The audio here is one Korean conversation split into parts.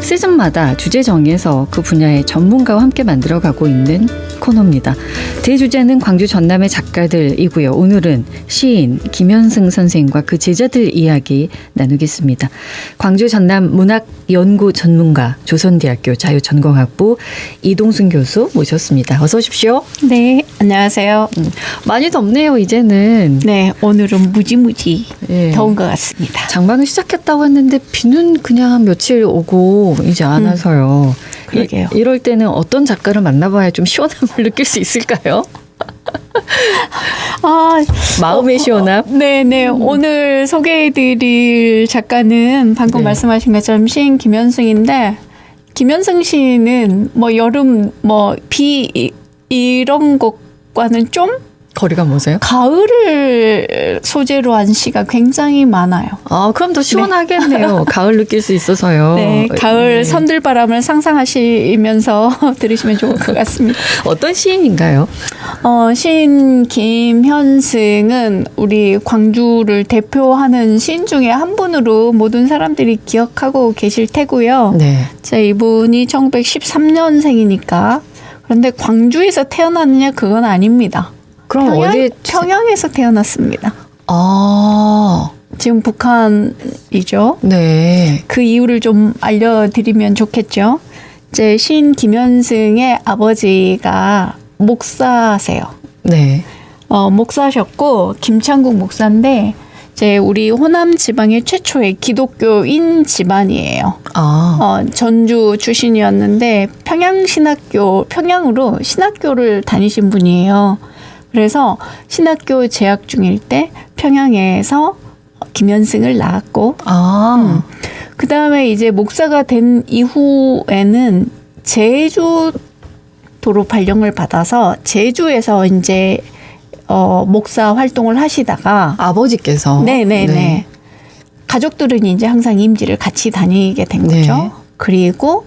시즌마다 주제 정해서 그 분야의 전문가와 함께 만들어가고 있는 코너입니다. 대주제는 광주 전남의 작가들이고요. 오늘은 시인 김현승 선생과 그 제자들 이야기 나누겠습니다. 광주 전남 문학연구 전문가 조선대학교 자유전공학부 이동순 교수 모셨습니다. 어서 오십시오. 네, 안녕하세요. 많이 덥네요, 이제는. 네, 오늘은 무지무지 예. 더운 것 같습니다. 장마는 시작했다고 했는데 비는 그냥 한 며칠 오고 이제 안 와서요. 그러게요. 이럴 때는 어떤 작가를 만나봐야 좀 시원함을 느낄 수 있을까요? 마음의 시원함? 네네. 오늘 소개해드릴 작가는 방금 네. 말씀하신 것처럼 시인 김현승인데, 김현승 시인은 뭐 여름, 뭐 비 이런 것과는 좀 거리가 뭐세요? 가을을 소재로 한 시가 굉장히 많아요. 아, 그럼 더 시원하겠네요. 가을 느낄 수 있어서요. 네, 가을 네. 선들바람을 상상하시면서 들으시면 좋을 것 같습니다. 어떤 시인인가요? 시인 김현승은 우리 광주를 대표하는 시인 중에 한 분으로 모든 사람들이 기억하고 계실 테고요. 네. 이분이 1913년생이니까 그런데 광주에서 태어났느냐 그건 아닙니다. 그럼 어디? 평양에서 태어났습니다. 아, 지금 북한이죠. 네. 그 이유를 좀 알려드리면 좋겠죠. 시인 김현승의 아버지가 목사세요. 네. 목사셨고 김창국 목사인데 우리 호남 지방의 최초의 기독교인 집안이에요. 아, 전주 출신이었는데 평양으로 신학교를 다니신 분이에요. 그래서 신학교 재학 중일 때 평양에서 김현승을 낳았고, 그 다음에 이제 목사가 된 이후에는 제주도로 발령을 받아서 제주에서 이제 목사 활동을 하시다가 아버지께서. 네네네. 네. 가족들은 이제 항상 임지를 같이 다니게 된 거죠. 네. 그리고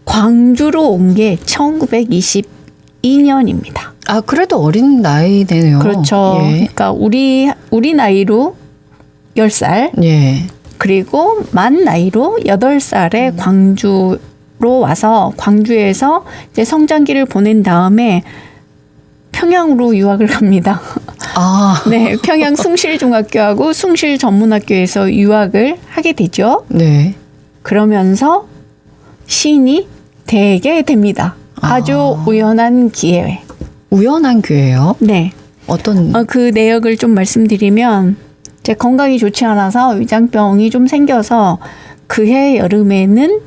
광주로 온 게 1922년입니다. 아, 그래도 어린 나이네요. 그렇죠. 예. 그러니까 우리 나이로 10살, 예. 그리고 만 나이로 8살에 광주로 와서 광주에서 이제 성장기를 보낸 다음에 평양으로 유학을 갑니다. 아, 네, 평양 숭실중학교하고 숭실전문학교에서 유학을 하게 되죠. 네. 그러면서 시인이 되게 됩니다. 아주 우연한 기회. 우연한 기회요? 네. 어떤? 그 내역을 좀 말씀드리면 제 건강이 좋지 않아서 위장병이 좀 생겨서 그해 여름에는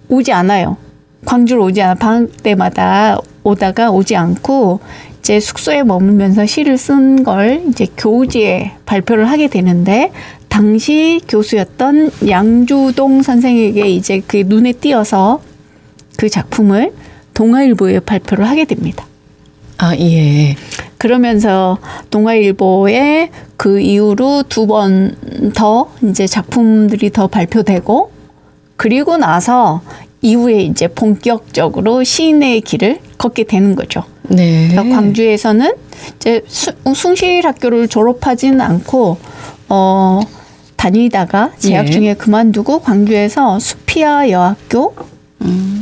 오지 않아요. 광주로 오지 않아. 방학 때마다 오다가 오지 않고 이제 숙소에 머물면서 시를 쓴 걸 이제 교우지에 발표를 하게 되는데 당시 교수였던 양주동 선생에게 이제 그 눈에 띄어서 그 작품을 동아일보에 발표를 하게 됩니다. 아, 예. 그러면서 동아일보에 그 이후로 2번 더 이제 작품들이 더 발표되고 그리고 나서 이후에 이제 본격적으로 시인의 길을 걷게 되는 거죠. 네. 그래서 광주에서는 이제 숭실학교를 졸업하지는 않고 다니다가 재학 예. 중에 그만두고 광주에서 수피아 여학교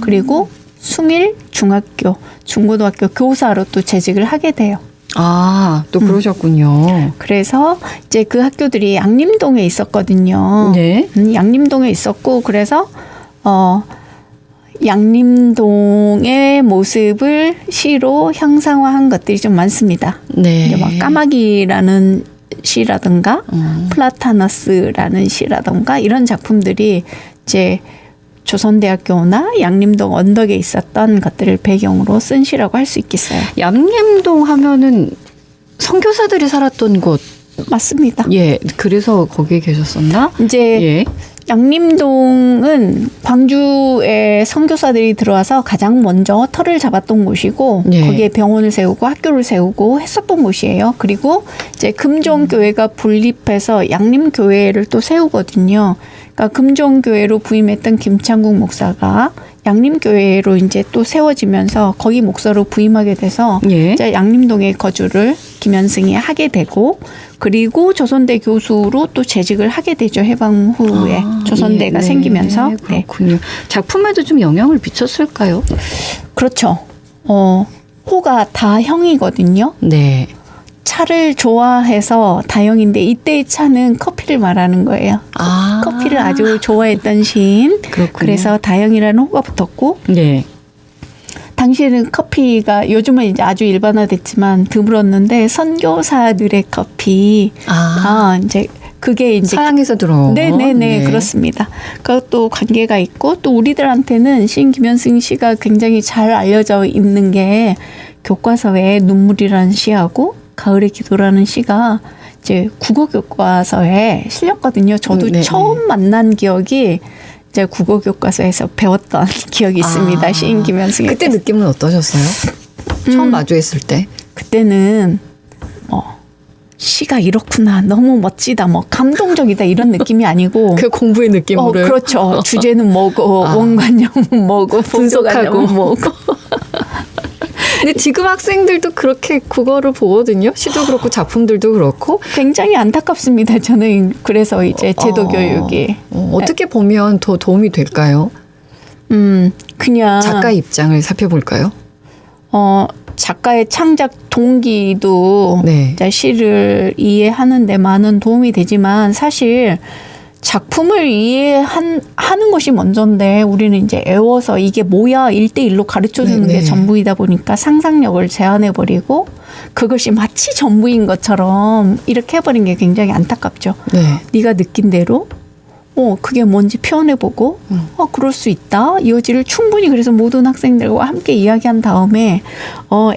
그리고 숭일 중학교 중고등학교 교사로 또 재직을 하게 돼요. 아, 또 그러셨군요. 그래서 이제 그 학교들이 양림동에 있었거든요. 네. 양림동에 있었고 그래서 양림동의 모습을 시로 형상화한 것들이 좀 많습니다. 네. 이제 막 까마귀라는 시라든가 플라타너스라는 시라든가 이런 작품들이 이제 조선대학교나 양림동 언덕에 있었던 것들을 배경으로 쓴 시라고 할 수 있겠어요. 양림동 하면은 선교사들이 살았던 곳. 맞습니다. 예. 그래서 거기에 계셨었나? 이제 예. 양림동은 광주에 선교사들이 들어와서 가장 먼저 터를 잡았던 곳이고 예. 거기에 병원을 세우고 학교를 세우고 했었던 곳이에요. 그리고 이제 금종교회가 분립해서 양림교회를 또 세우거든요. 그러니까 금종교회로 부임했던 김창국 목사가 양림교회로 이제 또 세워지면서 거기 목사로 부임하게 돼서 예. 이제 양림동에 거주를 김현승이 하게 되고 그리고 조선대 교수로 또 재직을 하게 되죠. 해방 후에 조선대가 생기면서. 네. 그렇군요. 작품에도 좀 영향을 미쳤을까요? 그렇죠. 호가 다형이거든요. 네. 차를 좋아해서 다형인데 이때의 차는 커피를 말하는 거예요. 아. 커피를 아주 좋아했던 시인. 그렇군요. 그래서 다형이라는 호가 붙었고 네. 당시에는 커피가 요즘은 이제 아주 일반화됐지만 드물었는데 선교사들의 커피. 이제 그게 이제 서양에서 들어온. 네네네 그렇습니다. 그것도 관계가 있고 또 우리들한테는 시인 김현승 씨가 굉장히 잘 알려져 있는 게 교과서에 눈물이라는 시하고 가을의 기도라는 시가 이제 국어 교과서에 실렸거든요. 저도 네네. 처음 만난 기억이 이제 국어 교과서에서 배웠던 기억이 있습니다. 시인 김현승의 그때 느낌은 어떠셨어요? 처음 마주했을 때. 그때는 시가 이렇구나, 너무 멋지다, 뭐 감동적이다 이런 느낌이 아니고 그 공부의 느낌으로. 그렇죠. 주제는 뭐고 원관념은 뭐고 분석하고 분석하고 뭐고. 근데 지금 학생들도 그렇게 국어를 보거든요. 시도 그렇고 작품들도 그렇고. 굉장히 안타깝습니다. 저는 그래서 이제 제도 교육이 어떻게 보면 더 도움이 될까요? 그냥 작가 입장을 살펴볼까요? 작가의 창작 동기도 네. 이제 시를 이해하는 데 많은 도움이 되지만 사실 작품을 이해하는 것이 먼저인데 우리는 이제 애워서 이게 뭐야 1대1로 가르쳐주는 네, 게 네. 전부이다 보니까 상상력을 제한해버리고 그것이 마치 전부인 것처럼 이렇게 해버린 게 굉장히 안타깝죠. 네. 네가 느낀 대로 그게 뭔지 표현해보고 그럴 수 있다. 이 여지를 충분히 그래서 모든 학생들과 함께 이야기한 다음에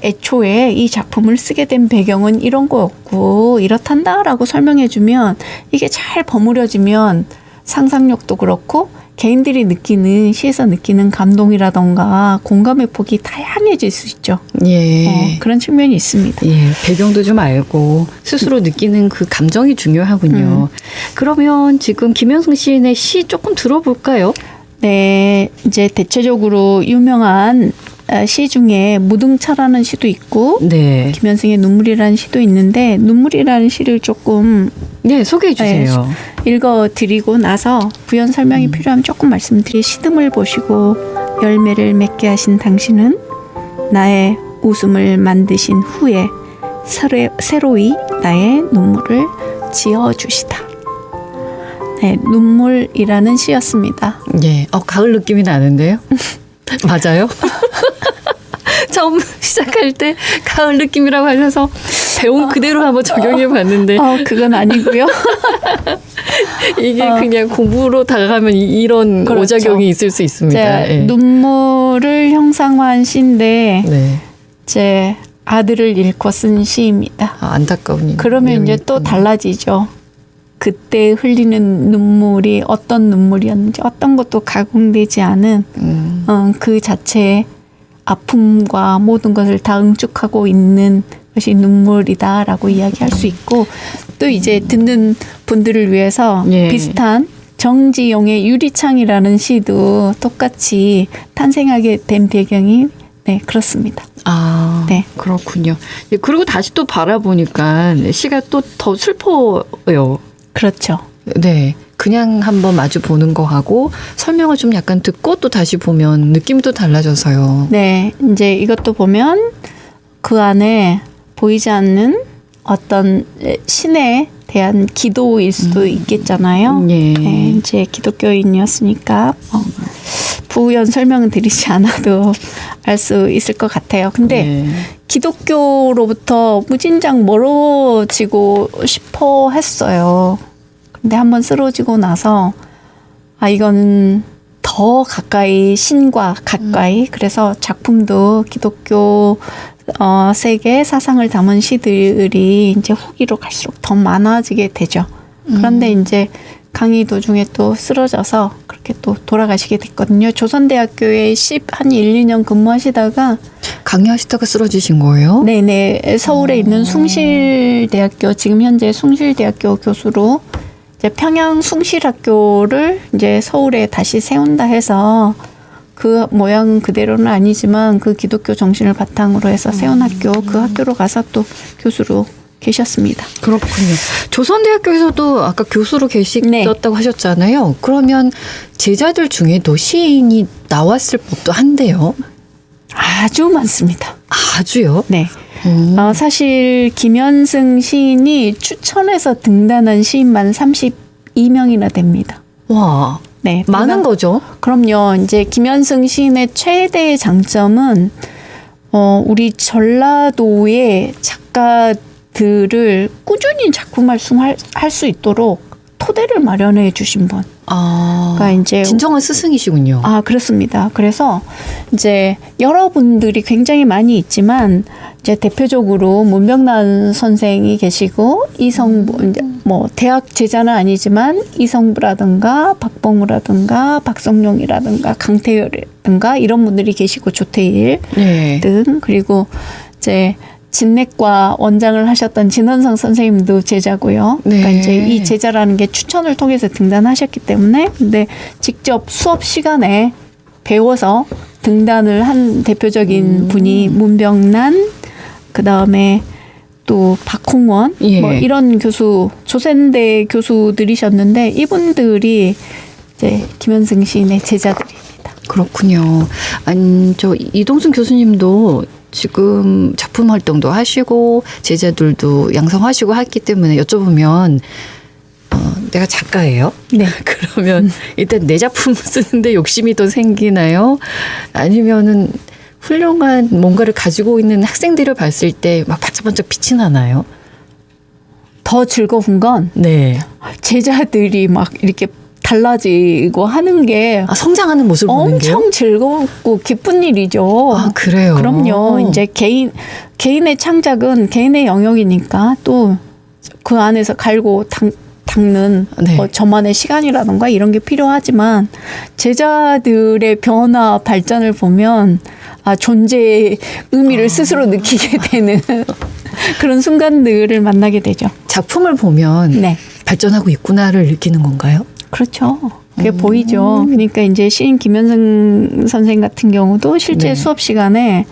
애초에 이 작품을 쓰게 된 배경은 이런 거였고 이렇단다라고 설명해주면 이게 잘 버무려지면 상상력도 그렇고 개인들이 느끼는 시에서 느끼는 감동이라던가 공감의 폭이 다양해질 수 있죠. 예. 그런 측면이 있습니다. 예, 배경도 좀 알고 스스로 느끼는 그 감정이 중요하군요. 그러면 지금 김현승 시인의 시 조금 들어볼까요? 네, 이제 대체적으로 유명한 시 중에 무등차라는 시도 있고 네. 김현승의 눈물이라는 시도 있는데 눈물이라는 시를 조금 네, 소개해 주세요. 읽어드리고 나서 부연 설명이 필요하면 조금 말씀드릴 시듬을 보시고 열매를 맺게 하신 당신은 나의 웃음을 만드신 후에 새로이 나의 눈물을 지어주시다. 네, 눈물이라는 시였습니다. 예, 가을 느낌이 나는데요. 맞아요? 처음 시작할 때 가을 느낌이라고 하셔서 배운 그대로 한번 적용해 봤는데 그건 아니고요. 이게 그냥 공부로 다가가면 이런 그렇죠. 오작용이 있을 수 있습니다. 예. 눈물을 형상화한 시인데 네. 제 아들을 잃고 쓴 시입니다. 안타까운 그러면 이제 또 달라지죠. 그때 흘리는 눈물이 어떤 눈물이었는지 어떤 것도 가공되지 않은 그 자체의 아픔과 모든 것을 다 응축하고 있는 것이 눈물이다라고 이야기할 수 있고 또 이제 듣는 분들을 위해서 예. 비슷한 정지용의 유리창이라는 시도 똑같이 탄생하게 된 배경이 네 그렇습니다. 네. 그렇군요. 예, 그리고 다시 또 바라보니까 시가 또 더 슬퍼요. 그렇죠. 네. 그냥 한번 마주 보는 거하고 설명을 좀 약간 듣고 또 다시 보면 느낌이 또 달라져서요. 네. 이제 이것도 보면 그 안에 보이지 않는 어떤 신에 대한 기도일 수도 있겠잖아요. 예. 네, 이제 기독교인이었으니까 부연 설명은 드리지 않아도 알 수 있을 것 같아요. 근데 기독교로부터 무진장 멀어지고 싶어 했어요. 근데 한번 쓰러지고 나서 이건 더 가까이 신과 가까이 그래서 작품도 기독교 세계 사상을 담은 시들이 이제 후기로 갈수록 더 많아지게 되죠. 그런데 이제 강의 도중에 또 쓰러져서 그렇게 또 돌아가시게 됐거든요. 조선대학교에 한 1, 2년 근무하시다가 강의하시다가 쓰러지신 거예요? 네네. 서울에 있는 숭실대학교 지금 현재 숭실대학교 교수로 이제 평양 숭실학교를 이제 서울에 다시 세운다 해서 그 모양 그대로는 아니지만 그 기독교 정신을 바탕으로 해서 세운 학교, 그 학교로 가서 또 교수로 계셨습니다. 그렇군요. 조선대학교에서도 아까 교수로 계셨다고 하셨잖아요. 그러면 제자들 중에도 시인이 나왔을 법도 한데요. 아주 많습니다. 아주요? 네. 사실 김현승 시인이 추천해서 등단한 시인만 32명이나 됩니다. 와, 네, 많은 거죠. 그럼요. 이제 김현승 시인의 최대의 장점은 우리 전라도의 작가들을 꾸준히 작품 활성화할 수 있도록 토대를 마련해 주신 분. 그러니까 이제 진정한 스승이시군요. 그렇습니다. 그래서 이제 여러분들이 굉장히 많이 있지만 이제 대표적으로 문병란 선생이 계시고 이성부 이제 뭐 대학 제자는 아니지만 이성부라든가 박봉우라든가 박성룡이라든가 강태열이라든가 이런 분들이 계시고 조태일 네. 등 그리고 이제 진내과 원장을 하셨던 진원성 선생님도 제자고요. 네. 그러니까 이제 이 제자라는 게 추천을 통해서 등단하셨기 때문에 근데 직접 수업 시간에 배워서 등단을 한 대표적인 분이 문병란 그다음에 또 박홍원 예. 뭐 이런 교수 조선대 교수들이셨는데 이분들이 이제 김현승 시인의 제자들입니다. 그렇군요. 아니, 저 이동순 교수님도 지금 작품 활동도 하시고 제자들도 양성하시고 했기 때문에 여쭤보면 내가 작가예요? 네. 그러면 일단 내 작품 쓰는데 욕심이 더 생기나요? 아니면은 훌륭한 뭔가를 가지고 있는 학생들을 봤을 때 막 반짝반짝 빛이 나나요? 더 즐거운 건 네. 제자들이 막 이렇게 달라지고 하는 게 성장하는 모습을 보는 게요? 엄청 즐겁고 기쁜 일이죠. 그래요? 그럼요. 이제 개인의 창작은 개인의 영역이니까 또 그 안에서 갈고 닦는 네. 저만의 시간이라든가 이런 게 필요하지만 제자들의 변화 발전을 보면 존재의 의미를 스스로 느끼게 되는 그런 순간들을 만나게 되죠. 작품을 보면 네. 발전하고 있구나를 느끼는 건가요? 그렇죠. 그게 보이죠. 그러니까 이제 시인 김현승 선생 같은 경우도 실제 네. 수업 시간에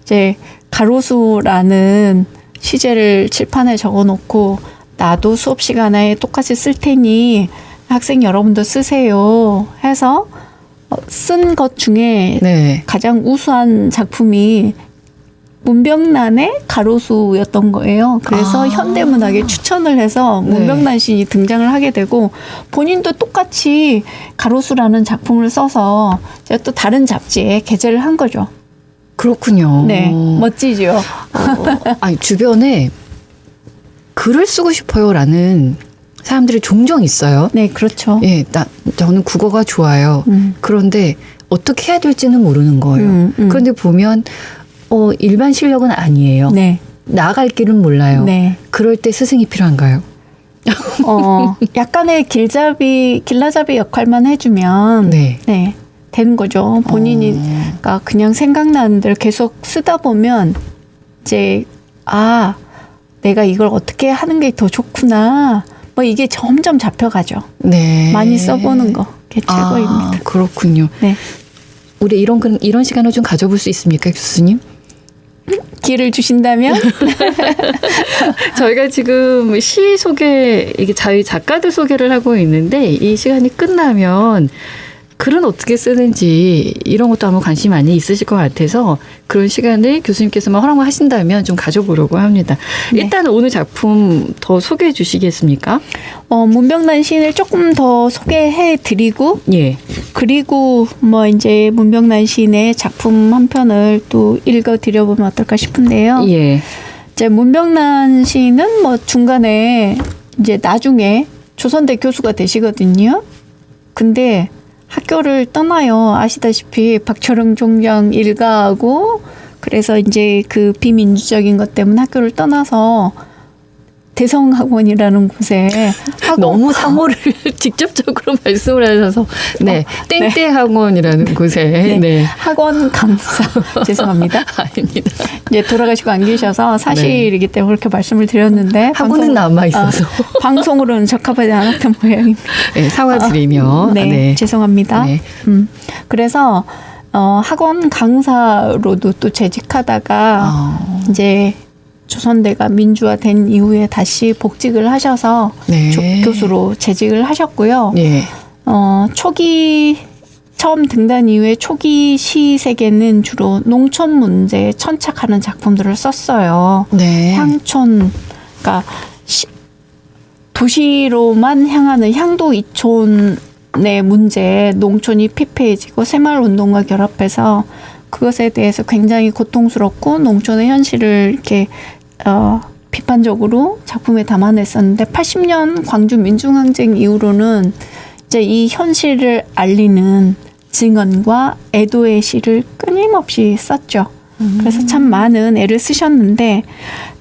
이제 가로수라는 시제를 칠판에 적어놓고 나도 수업 시간에 똑같이 쓸 테니 학생 여러분도 쓰세요 해서 쓴 것 중에 네. 가장 우수한 작품이 문병란의 가로수였던 거예요. 그래서 현대문학에 추천을 해서 문병란 시인이 등장을 하게 되고 본인도 똑같이 가로수라는 작품을 써서 제가 또 다른 잡지에 게재를 한 거죠. 그렇군요. 네, 멋지죠. 아니 주변에 글을 쓰고 싶어요라는 사람들이 종종 있어요. 네, 그렇죠. 예, 저는 국어가 좋아요. 그런데 어떻게 해야 될지는 모르는 거예요. 그런데 보면 일반 실력은 아니에요. 네. 나아갈 길은 몰라요. 네. 그럴 때 스승이 필요한가요? 약간의 길라잡이 역할만 해주면 네. 네, 되는 거죠. 본인이 그냥 생각나는 대로 계속 쓰다 보면 이제 내가 이걸 어떻게 하는 게 더 좋구나. 뭐 이게 점점 잡혀가죠. 네. 많이 써보는 거. 그게 최고입니다. 그렇군요. 네. 우리 이런 시간을 좀 가져볼 수 있습니까, 교수님? 기회를 주신다면? 저희가 지금 시 소개, 이게 저희 작가들 소개를 하고 있는데 이 시간이 끝나면 글은 어떻게 쓰는지 이런 것도 아마 관심이 많이 있으실 것 같아서 그런 시간을 교수님께서만 허락하신다면 좀 가져보려고 합니다. 네. 일단 오늘 작품 더 소개해 주시겠습니까? 문병란 시인을 조금 더 소개해 드리고 예. 그리고 뭐 이제 문병란 시인의 작품 한 편을 또 읽어 드려보면 어떨까 싶은데요. 예. 이제 문병란 시인은 뭐 중간에 이제 나중에 조선대 교수가 되시거든요. 근데 학교를 떠나요. 아시다시피 박철웅 총장 일가하고 그래서 이제 그 비민주적인 것 때문에 학교를 떠나서 대성학원이라는 곳에 너무 사모를 직접적으로 말씀을 하셔서 네 땡땡학원이라는 곳에 네. 학원 강사 죄송합니다. 아닙니다. 이제 돌아가시고 안 계셔서 사실이기 때문에 그렇게 말씀을 드렸는데 학원은 남아 있어서 방송으로는 적합하지 않았던 모양입니다. 네, 사과드리며 네, 죄송합니다. 네. 그래서 학원 강사로도 또 재직하다가 이제 조선대가 민주화된 이후에 다시 복직을 하셔서 네. 교수로 재직을 하셨고요. 네. 초기 처음 등단 이후에 초기 시 세계는 주로 농촌 문제에 천착하는 작품들을 썼어요. 네. 향촌, 그러니까 도시로만 향하는 향도 이촌의 문제, 농촌이 피폐해지고 새마을 운동과 결합해서 그것에 대해서 굉장히 고통스럽고 농촌의 현실을 이렇게 비판적으로 작품에 담아냈었는데 80년 광주 민중항쟁 이후로는 이제 이 현실을 알리는 증언과 애도의 시를 끊임없이 썼죠. 그래서 참 많은 애를 쓰셨는데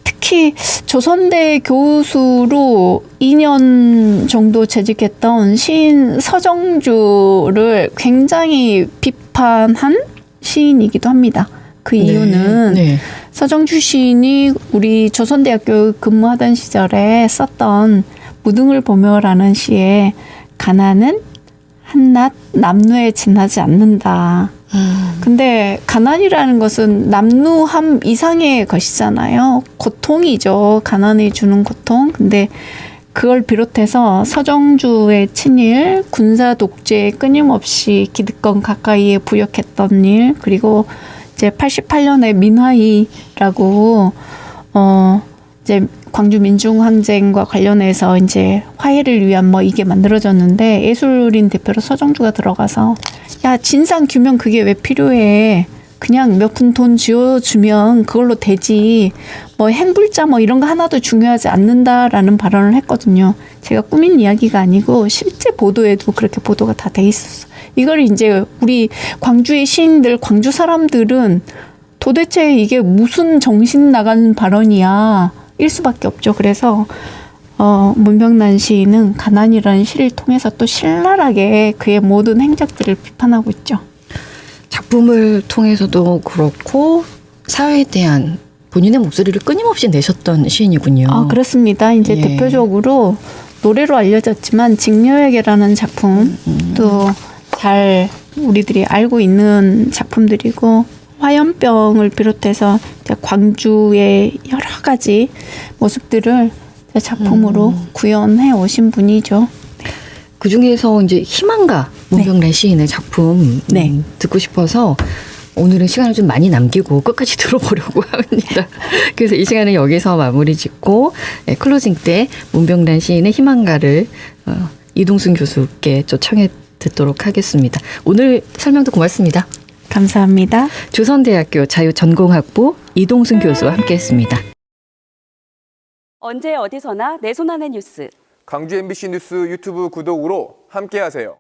특히 조선대 교수로 2년 정도 재직했던 시인 서정주를 굉장히 비판한 시인이기도 합니다. 그 이유는 네. 서정주 시인이 우리 조선대학교 근무하던 시절에 썼던 무등을 보며라는 시에 가난은 한낱 남루에 지나지 않는다. 근데 가난이라는 것은 남루함 이상의 것이잖아요. 고통이죠. 가난이 주는 고통. 근데 그걸 비롯해서 서정주의 친일, 군사 독재에 끊임없이 기득권 가까이에 부역했던 일, 그리고 이제 88년에 민화희라고 이제 광주 민중항쟁과 관련해서 이제 화해를 위한 뭐 이게 만들어졌는데 예술인 대표로 서정주가 들어가서 야 진상 규명 그게 왜 필요해? 그냥 몇 푼 돈 쥐어주면 그걸로 되지. 뭐 행불자 뭐 이런 거 하나도 중요하지 않는다라는 발언을 했거든요. 제가 꾸민 이야기가 아니고 실제 보도에도 그렇게 보도가 다 돼 있었어. 이걸 이제 우리 광주의 시인들, 광주 사람들은 도대체 이게 무슨 정신 나간 발언이야 일 수밖에 없죠. 그래서 문병란 시인은 가난이라는 시를 통해서 또 신랄하게 그의 모든 행적들을 비판하고 있죠. 작품을 통해서도 그렇고 사회에 대한 본인의 목소리를 끊임없이 내셨던 시인이군요. 그렇습니다. 이제 예. 대표적으로 노래로 알려졌지만 직녀에게라는 작품도 잘 우리들이 알고 있는 작품들이고 화염병을 비롯해서 이제 광주의 여러 가지 모습들을 작품으로 구현해 오신 분이죠. 그 중에서 이제 희망가 문병란 시인의 작품 네. 듣고 싶어서 오늘은 시간을 좀 많이 남기고 끝까지 들어보려고 합니다. 그래서 이 시간은 여기서 마무리 짓고 클로징 때 문병란 시인의 희망가를 이동순 교수께 초청해 듣도록 하겠습니다. 오늘 설명도 고맙습니다. 감사합니다. 조선대학교 자유전공학부 이동순 교수와 함께했습니다. 언제 어디서나 내 손 안의 뉴스. 광주 MBC 뉴스 유튜브 구독으로 함께하세요.